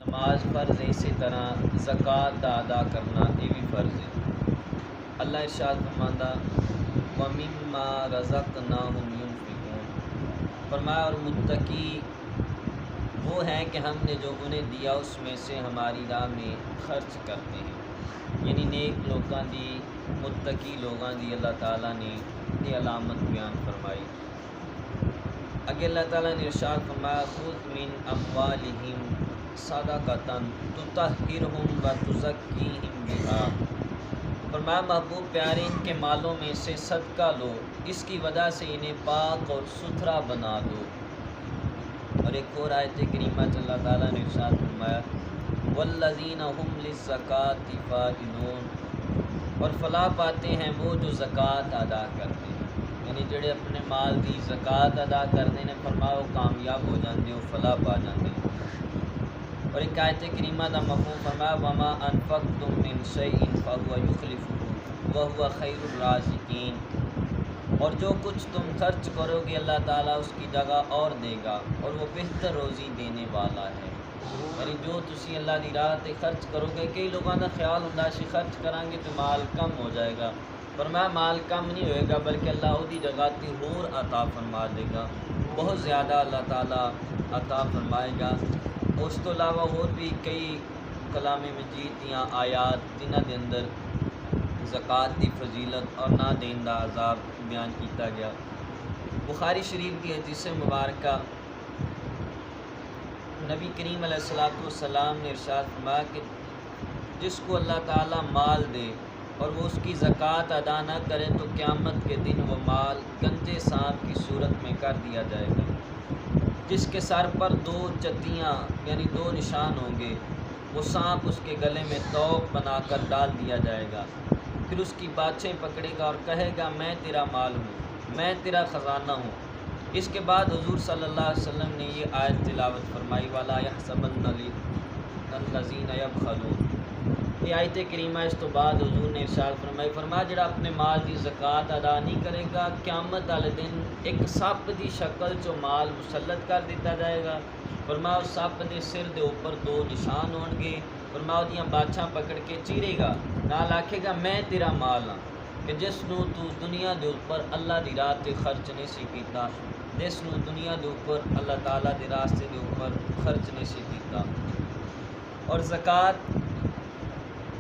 نماز فرض ہے، اسی طرح زکوٰۃ دا ادا کرنا یہ بھی فرض ہے۔ اللہ ارشاد فرماتا وَمِمَّا رَزَقْنَاهُمْ يُنْفِقُونَ، فرمایا اور متقی وہ ہیں کہ ہم نے جو انہیں دیا اس میں سے ہماری راہ میں خرچ کرتے ہیں، یعنی نیک لوگاں دی، متقی لوگاں دی اللہ تعالیٰ نے یہ علامت بیان فرمائی۔ اگے اللہ تعالیٰ نے ارشاد فرمایا خُذْ مِنْ أَمْوَالِهِمْ صَدَقَةً تُطَهِّرُهُمْ وَتُزَكِّيهِمْ بِهَا، فرمایا محبوب پیارے ان کے مالوں میں سے صدقہ لو، اس کی وجہ سے انہیں پاک اور ستھرا بنا دو۔ اور ایک اور آیت کریمہ اللہ تعالیٰ نے ارشاد فرمایا وَالَّذِينَ هُمْ لِلزَّكَاةِ فَاعِلُونَ، اور فلاح پاتے ہیں وہ جو زکوٰۃ ادا کرتے ہیں، یعنی جڑے اپنے مال دی زکوٰۃ ادا کرتے ہیں، فرمایا وہ کامیاب ہو جاندے، وہ فلاح پا جاندے۔ اور ایک آیت کریمہ دا مفہوم فرمایا وَمَا أَنفَقْتُم مِّن شَيْءٍ فَهُوَ يُخْلِفُهُ وَهُوَ خَيْرُ الرَّازِقِينَ، اور جو کچھ تم خرچ کرو گے اللہ تعالیٰ اس کی جگہ اور دے گا، اور وہ بہتر روزی دینے والا ہے۔ یعنی جو تسی اللہ دی راہ تے خرچ کرو گے، کئی لوگوں کا خیال ہوندا ہے خرچ کریں گے تو مال کم ہو جائے گا، فرمایا مال کم نہیں ہوئے گا بلکہ اللہ دی جگہ تے اور عطا فرما دے گا، بہت زیادہ اللہ تعالیٰ عطا فرمائے گا۔ اس تو علاوہ اور بھی کئی کلام مجید دیاں آیات جنہاں دے اندر زکوٰۃ دی فضیلت اور نہ دین دا عذاب بیان کیتا گیا۔ بخاری شریف کی حدیث مبارکہ نبی کریم علیہ السلام نے ارشاد فرمایا کہ جس کو اللہ تعالیٰ مال دے اور وہ اس کی زکوٰۃ ادا نہ کرے تو قیامت کے دن وہ مال گنجے سانپ کی صورت میں کر دیا جائے گا، جس کے سر پر 2 چتیاں یعنی 2 نشان ہوں گے، وہ سانپ اس کے گلے میں توق بنا کر ڈال دیا جائے گا، پھر اس کی باچھیں پکڑے گا اور کہے گا میں تیرا مال ہوں، میں تیرا خزانہ ہوں۔ اس کے بعد حضور صلی اللہ علیہ وسلم نے یہ آیت تلاوت فرمائی وَلَا يَحْسَبَنَّ الَّذِينَ يَبْخَلُونَ، یہ آیت کریمہ اس تو بعد حضور نے ارشاد فرمایا جڑا اپنے مال دی زکوٰۃ ادا نہیں کرے گا قیامت والے دن ایک سپ دی شکل چو مال مسلط کر دیتا جائے گا، فرمایا اس سپ دے سر دے اوپر 2 نشان ہون گے، فرمایا دیاں باچھاں پکڑ کے چیرے گا، نال آکھے گا میں تیرا مال ہاں، کہ جس نو تو دنیا دے اوپر اللہ دی راہ تے خرچ نہیں سی کیتا، جس نو دنیا دے اوپر اللہ تعالیٰ دے راستے دے اوپر خرچ نہیں سی کیتا۔ اور زکوٰۃ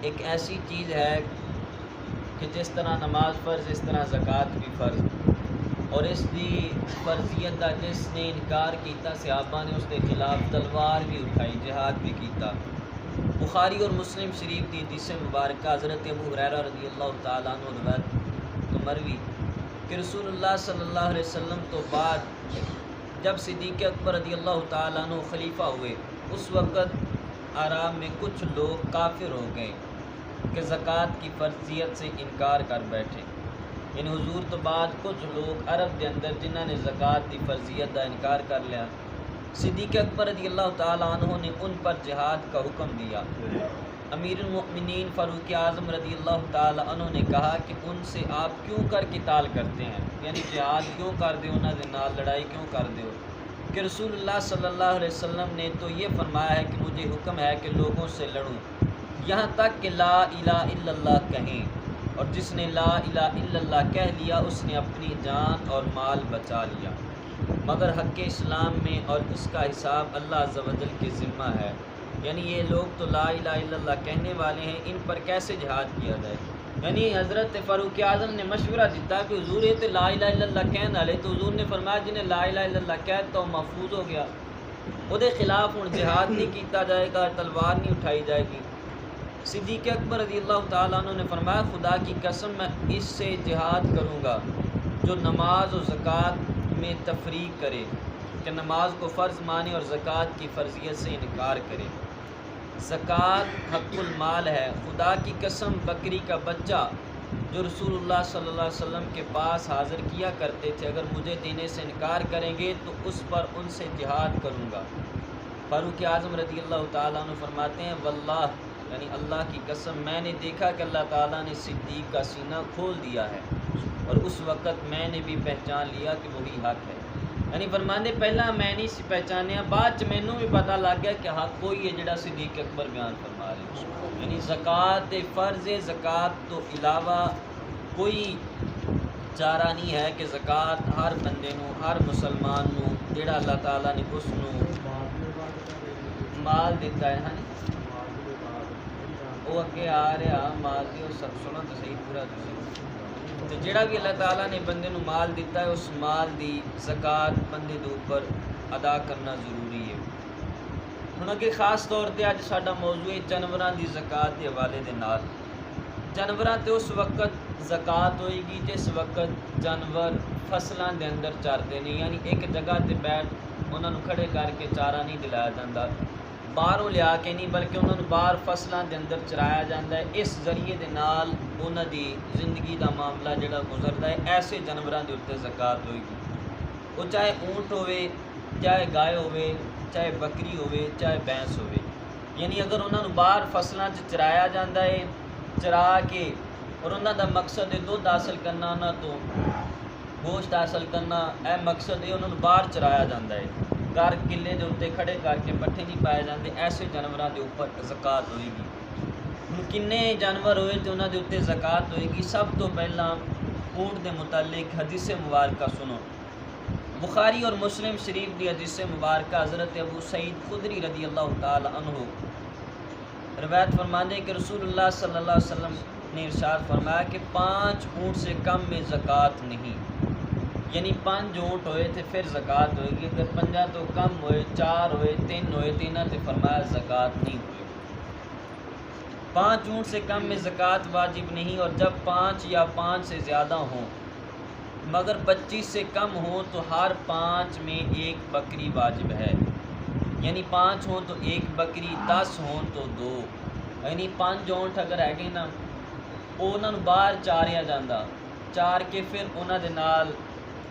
ایک ایسی چیز ہے کہ جس طرح نماز فرض اس طرح زکوٰۃ بھی فرض، اور اس دی فرضیت دا جس نے انکار کیتا صحابہ نے اس کے خلاف تلوار بھی اٹھائی، جہاد بھی کیتا۔ بخاری اور مسلم شریف کی حدیث مبارکہ حضرت ابو ہریرہ رضی اللہ تعالیٰ عنہ روایت مروی کہ رسول اللہ صلی اللہ علیہ وسلم تو بعد جب صدیق اکبر رضی اللہ تعالیٰ عنہ خلیفہ ہوئے، اس وقت عرب میں کچھ لوگ کافر ہو گئے کہ زکوٰۃ کی فرضیت سے انکار کر بیٹھے، یعنی حضور تو بعد کچھ لوگ عرب کے اندر جنہوں نے زکوٰۃ کی فرضیت کا انکار کر لیا، صدیق اکبر رضی اللہ تعالیٰ عنہ نے ان پر جہاد کا حکم دیا۔ امیر المؤمنین فاروق اعظم رضی اللہ تعالیٰ عنہ نے کہا کہ ان سے آپ کیوں کر قتال کرتے ہیں، یعنی جہاد کیوں کر دے، انہوں نے نال لڑائی کیوں کر دے ہو، کہ رسول اللہ صلی اللہ علیہ وسلم نے تو یہ فرمایا ہے کہ مجھے حکم ہے کہ لوگوں سے لڑوں یہاں تک کہ لا الہ الا اللہ کہیں، اور جس نے لا الہ الا اللہ کہہ لیا اس نے اپنی جان اور مال بچا لیا، مگر حق اسلام میں اور اس کا حساب اللہ عز و جل کے ذمہ ہے، یعنی یہ لوگ تو لا الہ الا اللہ کہنے والے ہیں، ان پر کیسے جہاد کیا جائے۔ یعنی حضرت فاروق اعظم نے مشورہ دیتا کہ حضور یہ تو لا الہ الا اللہ کہنے والے، تو حضور نے فرمایا جنہیں لا الہ الا اللہ کہتا وہ محفوظ ہو گیا، وہ دے خلاف ہوں جہاد نہیں کیتا جائے گا، تلوار نہیں اٹھائی جائے گی۔ صدیق اکبر رضی اللہ تعالیٰ عنہ نے فرمایا خدا کی قسم میں اس سے جہاد کروں گا جو نماز و زکوٰۃ میں تفریق کرے، کہ نماز کو فرض مانے اور زکوٰۃ کی فرضیت سے انکار کرے۔ زکوٰۃ حق المال ہے، خدا کی قسم بکری کا بچہ جو رسول اللہ صلی اللہ علیہ وسلم کے پاس حاضر کیا کرتے تھے اگر مجھے دینے سے انکار کریں گے تو اس پر ان سے جہاد کروں گا۔ فاروق اعظم رضی اللہ تعالیٰ عنہ فرماتے ہیں واللہ یعنی اللہ کی قسم میں نے دیکھا کہ اللہ تعالیٰ نے صدیق کا سینہ کھول دیا ہے، اور اس وقت میں نے بھی پہچان لیا کہ وہی حق ہے۔ یعنی فرماندے پہلا میں نہیں سی پہچانیا، بعد مینوں بھی پتہ لگ گیا کہ ہاں کوئی ہے جڑا صدیق اکبر بیان فرما رہے ہیں۔ یعنی زکوٰۃ فرض زکوٰۃ تو علاوہ کوئی چارہ نہیں ہے کہ زکوٰۃ ہر بندے نو، ہر مسلمان نو جڑا اللہ تعالیٰ نے اس نو مال دیتا ہے، ہاں وہ اگے آ رہا مال دی، وہ سب سنو تو صحیح پورا تسی تو جڑا بھی اللہ تعالیٰ نے بندے نو مال دیتا ہے اس مال دی زکوٰۃ بندے دے اوپر ادا کرنا ضروری ہے۔ ہن اگے خاص طور تے اج ساڈا موضوع ہے جانوراں دی زکوٰۃ دے حوالے دے نال۔ جانوراں تے اس وقت زکوٰۃ ہوئے گی جس وقت جانور فصلاں دے اندر چردے نہیں، یعنی ایک جگہ تے بیٹھ انہاں نو کھڑے کر کے چارہ نہیں دلایا جاندا، باہروں لیا کے نہیں بلکہ انہاں نو باہر فصلاں دے اندر چرایا جاندا ہے۔ اس ذریعے دے نال انہاں دی زندگی دا معاملہ جڑا گزردا ہے، ایسے جانوراں دے اوتے زکوٰۃ ہوئے گی۔ وہ چاہے اونٹ ہوئے، چاہے گائے ہوئے، چاہے بکری ہوئے، چاہے بھینس ہوئے، یعنی اگر انہاں نو باہر فصلاں چ چرایا جاندا ہے، چرا کے اور انہاں دا مقصد ہے دودھ حاصل کرنا، انہاں تو گوشت حاصل کرنا، اے مقصد ہے انہاں نو باہر چرایا جاندا ہے، گھر قلعے دے اوتے کھڑے کر کے پٹھے نہیں پائے جاندے، ایسے جانوراں دے اوپر زکوٰۃ ہوئے گی۔ ہن کنے جانور ہوئے تے انہاں دے اوتے زکوٰۃ ہوئے گی؟ سب تو پہلا اونٹ دے متعلق حدیث مبارکہ سنو، بخاری اور مسلم شریف دی حدیث مبارکہ حضرت ابو سعید خدری رضی اللہ تعالی عنہ روایت فرماندے کہ رسول اللہ صلی اللہ علیہ وسلم نے ارشاد فرمایا کہ 5 اونٹ سے کم میں زکوٰۃ نہیں، یعنی 5 اونٹ ہوئے تھے پھر زکوٰۃ ہوئے گی، اگر 5 تو کم ہوئے، 4 ہوئے، 3 ہوئے، تینہ تے فرمایا زکوٰۃ نہیں ہوئے۔ 5 اونٹ سے کم میں زکوٰۃ واجب نہیں، اور جب 5 یا 5 سے زیادہ ہوں مگر 25 سے کم ہوں تو ہر 5 میں ایک بکری واجب ہے، یعنی 5 ہوں تو ایک بکری، 10 ہوں تو 2، یعنی 5 اونٹ اگر ہے گے نا انہاں نو باہر چاریا جاندا، چار کے پھر انہاں دے نال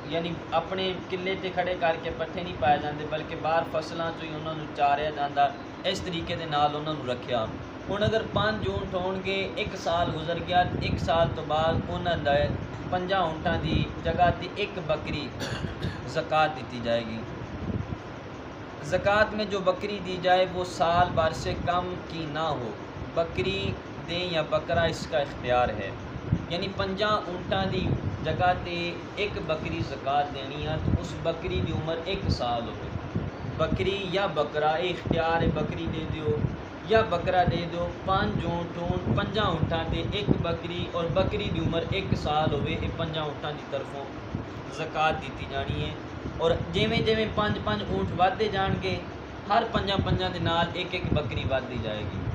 یعنی اپنے قلعے تے کھڑے کر کے پٹھے نہیں پائے جاندے بلکہ باہر فصلاں چوں ہی انہاں نو چاریا جاندا، اس طریقے دے نال انہاں نو رکھیا۔ ہن اگر 5 اونٹ ہون گے، 1 سال گزر گیا، 1 سال تو بعد انہاں دے 5 اونٹاں دی جگہ تے 1 بکری زکوٰۃ دیتی جائے گی۔ زکوٰۃ میں جو بکری دی جائے وہ سال بھر سے کم کی نہ ہو، بکری دیں یا بکرا اس کا اختیار ہے، یعنی 5 اونٹاں دی جگہ تے 1 بکری زکوٰۃ دینی ہے تو اس بکری دی عمر 1 سال ہوگی۔ بکری یا بکرا یہ اختیار ہے، بکری دے دیو یا بکرا دے دو، 5 اونٹ ہون، 5 اونٹاں تے 1 بکری اور بکری دی عمر 1 سال ہوئے، یہ 5 اونٹاں دی طرفوں زکوٰۃ دیتی جانی ہے۔ اور جویں جویں 5 اونٹ ودھے جان گے، ہر 5 دے نال 1 بکری ودھتی جائے گی۔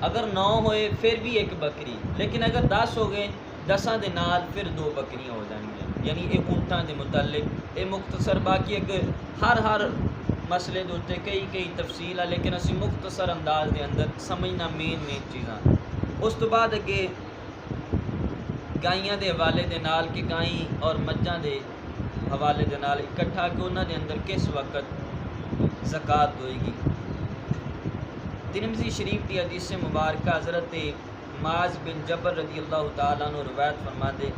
اگر 9 ہوئے پھر بھی 1 بکری، لیکن اگر 10 ہو گئے 10 دے نال پھر 2 بکریاں ہو جان گیا، یعنی یہ اونٹاں دے متعلق یہ مختصر، باقی اگر ہر مسئلے دے اوتے کئی تفصیل ہے، لیکن اسی مختصر انداز دے اندر سمجھنا مین چیزاں۔ اس تو بعد اگے گائیاں دے حوالے دے نال کہ گائیں اور مجھاں دے حوالے دے نال اکٹھا کہ انہاں دے اندر کس وقت زکوٰۃ ہوئے گی۔ ترمذی شریف کی حدیث مبارکہ حضرت معاذ بن جبل رضی اللہ تعالیٰ عنہ روایت فرماتے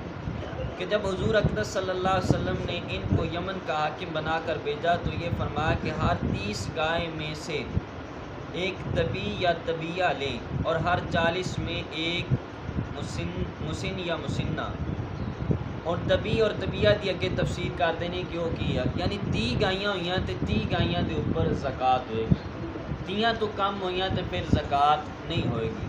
کہ جب حضور اقدس صلی اللہ علیہ وسلم نے ان کو یمن کا حاکم بنا کر بھیجا تو یہ فرمایا کہ ہر 30 گائے میں سے 1 طبی یا طبیہ لیں، اور ہر 40 میں 1 مسن یا مسنہ۔ اور طبی اور طبیہ دی اگے تفسیر کر دینے کیوں کیا، یعنی 30 گائیاں ہوئیاں تے 30 گائیاں دے اوپر زکوٰۃ ہوئے گی، 30 تو کم ہوئیاں تے پھر زکوٰۃ نہیں ہوئے گی۔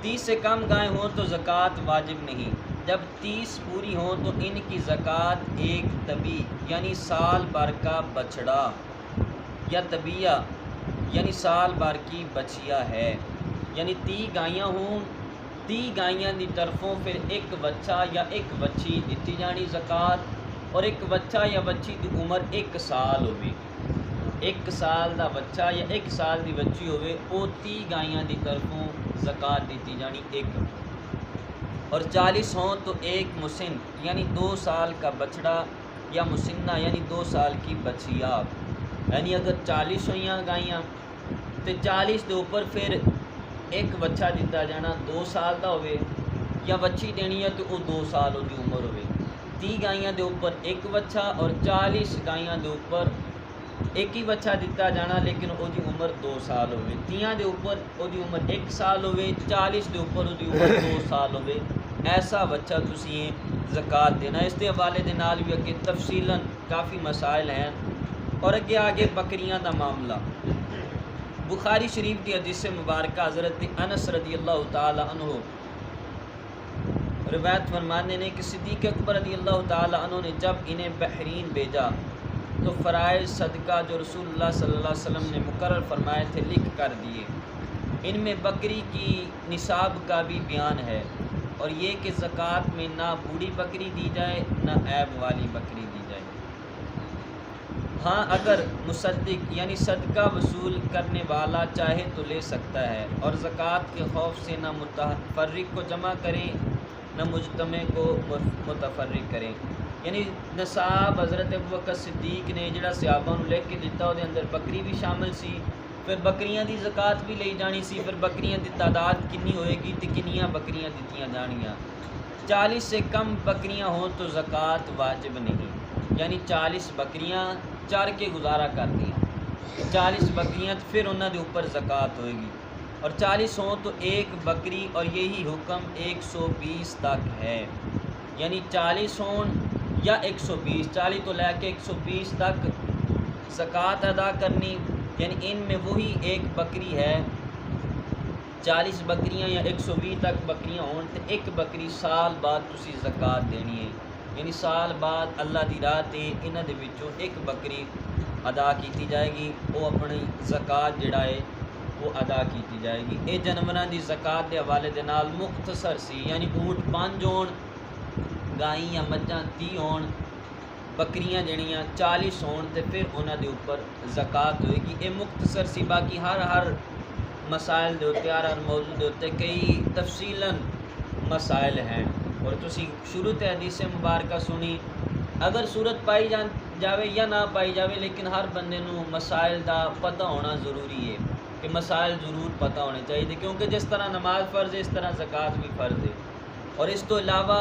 30 سے کم گائیں ہوں تو زکوٰۃ واجب نہیں، جب 30 پوری ہوں تو ان کی زکوٰۃ 1 طبی یعنی سال بھر کا بچڑا یا طبیہ یعنی سال بھر کی بچیا ہے، یعنی 30 گائیاں ہوں، 30 گائیاں دی طرفوں پھر 1 بچہ یا 1 بچی دیتی جانی زکوٰۃ، اور 1 بچہ یا بچی دی عمر 1 سال ہوگی، 1 سال دا بچہ یا 1 سال دی بچی ہوئے وہ 30 گائیاں دی طرفوں زکوٰۃ دیتی جانی 1، اور 40 ہوں تو 1 مسن یعنی 2 سال کا بچڑا یا مسنہ یعنی 2 سال کی بچیا، یعنی اگر 40 ہوئیاں گائیاں تو 40 دے اوپر پھر 1 بچہ دیتا جانا 2 سال دا ہوئے، یا بچی دینی ہے تو وہ 2 سال دی عمر ہوئے، 30 گائیاں دے اوپر ایک بچہ اور 40 گائیاں دے اوپر ایک ہی بچہ دیتا جانا، لیکن او دی عمر 2 سال ہوئے۔ 30 دے اوپر او دی عمر 1 سال ہوئے، 40 دے اوپر او دی عمر 2 سال ہوئے، ایسا بچہ تسی زکوٰۃ دینا۔ اس دے حوالے دے نال بھی اگے تفصیلاً کافی مسائل ہیں۔ اور آگے بکریاں دا معاملہ، بخاری شریف دی حدیث مبارکہ حضرت انس رضی اللہ تعالی عنہ روایت فرمانے نے کہ صدیق اکبر رضی اللہ تعالی عنہ نے جب انہیں بحرین بھیجا تو فرائض صدقہ جو رسول اللہ صلی اللہ علیہ وسلم نے مقرر فرمائے تھے لکھ کر دیے۔ ان میں بکری کی نصاب کا بھی بیان ہے، اور یہ کہ زکوٰۃ میں نہ بوڑھی بکری دی جائے نہ عیب والی بکری دی جائے۔ ہاں اگر مصدق یعنی صدقہ وصول کرنے والا چاہے تو لے سکتا ہے، اور زکوٰۃ کے خوف سے نہ متفرق کو جمع کریں نہ مجتمع کو متفرق کریں۔ یعنی نصاب حضرت ابوبکر صدیق نے جڑا صحابہ نوں لکھ کے دیتا، وہ اندر بکری بھی شامل سی، پھر بکریاں دی زکوٰۃ بھی لئی جانی سی، پھر بکریاں دی تعداد کنی ہوئے گی تے کنیاں بکریاں دتیاں جانیاں۔ 40 سے کم بکریاں ہوں تو زکوٰۃ واجب نہیں، یعنی 40 بکریاں چار کے گزارا کر دیں، 40 بکریاں پھر انہاں دے اوپر زکوٰۃ ہوئے گی، اور 40 ہوں تو ایک بکری، اور یہی حکم 120 تک ہے، یعنی 40 ہوں یا 120، 40 تو لے کے 120 تک زکوٰۃ ادا کرنی، یعنی ان میں وہی ایک بکری ہے۔ 40 بکریاں یا 120 تک بکریاں ہون تے ایک بکری سال بعد تسی زکوٰۃ دینی ہے، یعنی سال بعد اللہ دی راہ تے انہاں دے وچوں ایک بکری ادا کیتی جائے گی، وہ اپنی زکوٰۃ جڑا ہے وہ ادا کیتی جائے گی۔ اے جانوراں دی زکوٰۃ دے حوالے دے نال مختصر سی، یعنی اونٹ 5 ہون، گائیں یا مجھاں 30 ہون، بکریاں جڑیاں 40 ہون تے پھر انہاں دے اوپر زکوٰۃ ہوئے گی۔ اے مختصر سی، باقی ہر مسائل دے اوتے ہر موضوع دے اوتے کئی تفصیلاً مسائل ہیں، اور تسی شروع تے حدیث مبارکہ سنی، اگر صورت پائی جاوے یا نہ پائی جاوے، لیکن ہر بندے نوں مسائل دا پتہ ہونا ضروری ہے، کہ مسائل ضرور پتہ ہونے چاہیے، کیونکہ جس طرح نماز فرض ہے اس طرح زکوٰۃ بھی فرض ہے۔ اور اس تو علاوہ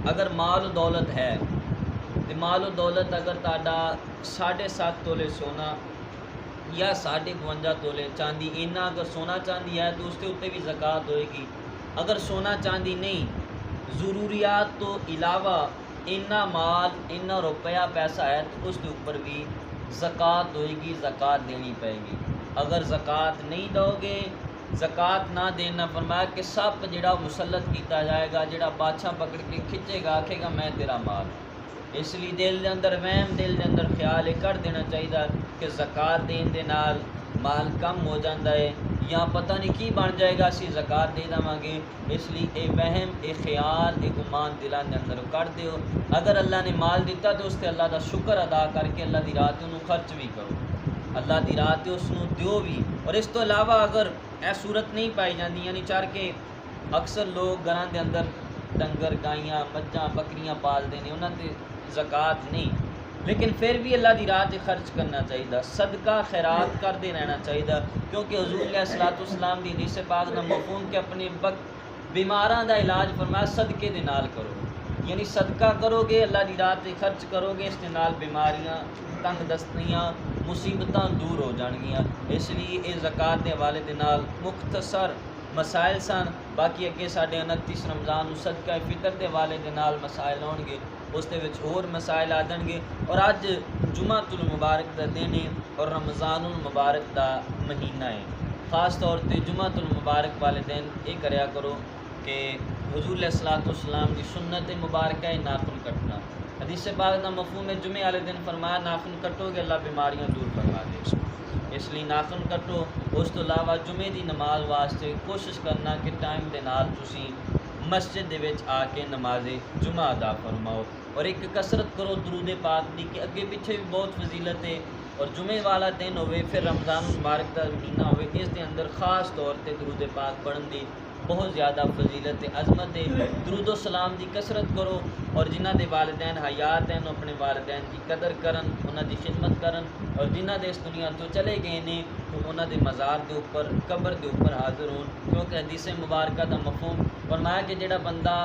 اگر مال و دولت ہے تو مال و دولت اگر تہاڈا 7.5 تولے سونا یا 52 تولے چاندی، اینا اگر سونا چاندی ہے تو اس کے اوتے بھی زکوٰۃ ہوئے گی۔ اگر سونا چاندی نہیں، ضروریات تو علاوہ اینا مال اینا روپیہ پیسہ ہے تو اس کے اوپر بھی زکوٰۃ ہوئے گی، زکوٰۃ دینی پائے گی۔ اگر زکوٰۃ نہیں دو گے، زکوٰۃ نہ دینا، فرمایا کہ سپ جڑا مسلط کیتا جائے گا، جڑا بادشاہ پکڑ کے کھچے گا، آکھے گا میں تیرا مال۔ اس لیے دل دے اندر وہم، دل دے اندر خیال یہ کر دینا چاہیے کہ زکوٰۃ دین دے نال مال کم ہو جاتا ہے، یا پتہ نہیں کی بن جائے گا، اسی زکوٰۃ دے داں گے۔ اس لیے اے وہم، اے خیال، اے گمان دلاں دے اندر کر دیو۔ اگر اللہ نے مال دیتا تو اس تے اللہ دا شکر ادا کر کے اللہ دی راہ تے انہوں خرچ بھی کرو، اللہ دی راہ تے اس نوں دیو بھی۔ اور اس تو علاوہ اگر اے صورت نہیں پائی جاندی، یعنی چار کے اکثر لوگ گھراں دے اندر ڈنگر گائیاں مجھاں بکریاں پالتے ہیں، انہاں تے زکوٰۃ نہیں، لیکن پھر بھی اللہ دی راہ تے خرچ کرنا چاہیے، صدقہ خیرات کرتے رہنا چاہیے، کیونکہ حضور علیہ السلام دی حدیث پاک دا مفہوم کہ اپنے بیماراں دا علاج فرمایا صدقے دے نال کرو، یعنی صدقہ کرو گے، اللہ دی راہ تے خرچ کرو گے، اس دے نال بیماریاں، تنگ دستیاں، مصیبتاں دور ہو جان گیاں۔ اس لیے یہ زکوٰۃ دے حوالے دے نال مختصر مسائل سن، باقی اگے ساڈے 29 رمضان نوں صدقہ فطر دے حوالے دے نال مسائل ہون گے، اس دے وچ ہور مسائل آ جان گے۔ اور اج جمعہ المبارک دا دن ہے اور رمضان المبارک دا مہینہ ہے، خاص طور تے جمعہ المبارک والے دن یہ کریا کرو کہ حضور علیہ السلام دی سنت مبارکہ ہے ناخن کٹنا۔ حدیث پاک دا مفہوم ہے جمعے والے دن فرمایا ناخن کٹو گے اللہ بیماریاں دور فرما دے، اس لیے ناخن کٹو۔ اس تو علاوہ جمعے دی نماز واسطے کوشش کرنا کہ ٹائم دے نال تسی مسجد دے وچ آ کے نماز جمعہ ادا فرماؤ، اور ایک کثرت کرو درود پاک دی، کہ اگے پیچھے بھی بہت فضیلت ہے، اور جمعے والا دن ہوئے پھر رمضان مبارک دا مہینہ ہوئے، اس دے اندر خاص طور تے درود پاک پڑھن دی بہت زیادہ فضیلت عظمت ہے۔ درود و سلام دی کثرت کرو، اور جنہ دے والدین حیات ہیں اپنے والدین کی قدر کرن، انہاں دی خدمت کرن، اور جنہ دے اس دنیا تو چلے گئے نے تو انہاں دے مزار دے اوپر قبر دے اوپر حاضر ہون، کیونکہ حدیث مبارکہ دا مفہوم فرمایا کہ جڑا بندہ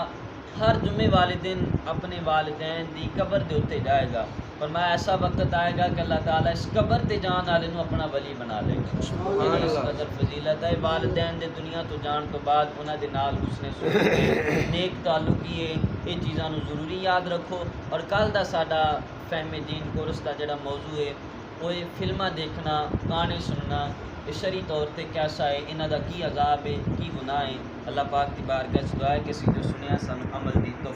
ہر جمعے والدین اپنے والدین دی قبر دے اتنے جائے گا، فرمایا ایسا وقت آئے گا کہ اللہ تعالیٰ اس قبر تے جان والے نو اپنا ولی بنا لے گا۔ یہ اس قدر فضیلت ہے والدین دے دنیا تو جان تو بعد انہاں دے نال حسن سلوک نیک تعلق ہی ہے، یہ چیزاں نو ضروری یاد رکھو۔ اور کل دا ساڈا فہم دین کورس دا جڑا موضوع ہے وہ فلماں دیکھنا، گانے سننا، یہ شرعی طور تے کیسا ہے، انہاں دا کی عذاب ہے، کی گناہ ہے۔ اللہ پاک دی بارگاہ وچ دعا ہے کہ اسی جو سنیا سانو عمل دی توفیق